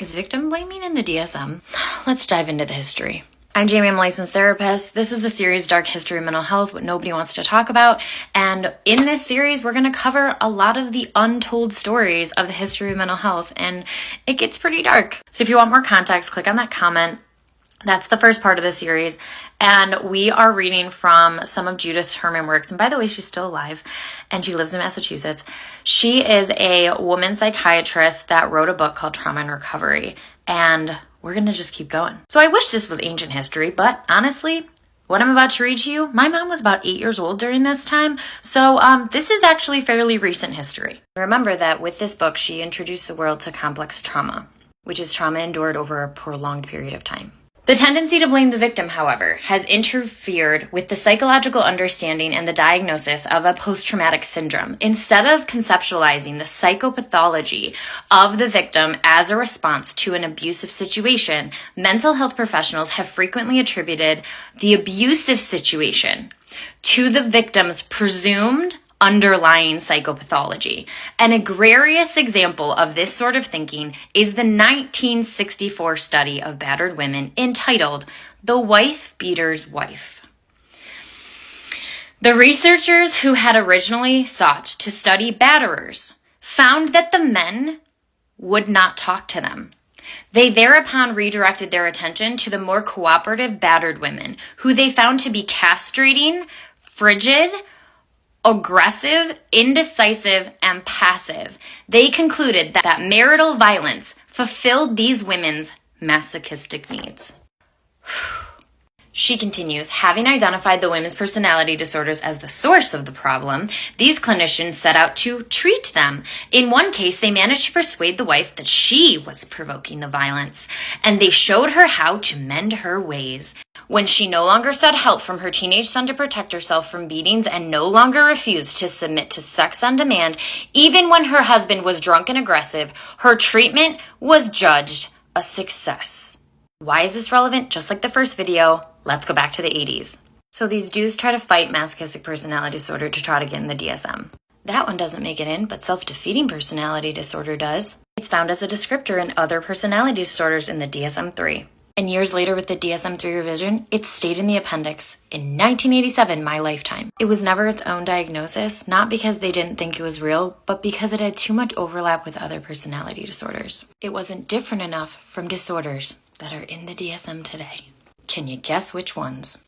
Is victim blaming in the DSM? Let's dive into the history. I'm Jamie, I'm a licensed therapist. This is the series Dark History of Mental Health, what nobody wants to talk about. And in this series, we're going to cover a lot of the untold stories of the history of mental health, and it gets pretty dark. So if you want more context, click on that comment. That's the first part of the series. And we are reading from some of Judith Herman works. And by the way, she's still alive and she lives in Massachusetts. She is a woman psychiatrist that wrote a book called Trauma and Recovery. And we're going to just keep going. So I wish this was ancient history, but honestly, what I'm about to read to you, my mom was about 8 years old during this time. So this is actually fairly recent history. Remember that with this book, she introduced the world to complex trauma, which is trauma endured over a prolonged period of time. The tendency to blame the victim, however, has interfered with the psychological understanding and the diagnosis of a post-traumatic syndrome. Instead of conceptualizing the psychopathology of the victim as a response to an abusive situation, mental health professionals have frequently attributed the abusive situation to the victim's presumed underlying psychopathology. An egregious example of this sort of thinking is the 1964 study of battered women entitled The Wife Beater's Wife. The researchers who had originally sought to study batterers found that the men would not talk to them. They thereupon redirected their attention to the more cooperative battered women, who they found to be castrating, frigid, aggressive, indecisive, and passive. They concluded that marital violence fulfilled these women's masochistic needs. She continues, having identified the women's personality disorders as the source of the problem, these clinicians set out to treat them. In one case, they managed to persuade the wife that she was provoking the violence, and they showed her how to mend her ways. When she no longer sought help from her teenage son to protect herself from beatings and no longer refused to submit to sex on demand, even when her husband was drunk and aggressive, her treatment was judged a success. Why is this relevant? Just like the first video, let's go back to the 80s. So these dudes try to fight masochistic personality disorder to try to get in the DSM. That one doesn't make it in, but self-defeating personality disorder does. It's found as a descriptor in other personality disorders in the DSM-3. And years later with the DSM-3 revision, it stayed in the appendix in 1987, my lifetime. It was never its own diagnosis, not because they didn't think it was real, but because it had too much overlap with other personality disorders. It wasn't different enough from disorders that are in the DSM today. Can you guess which ones?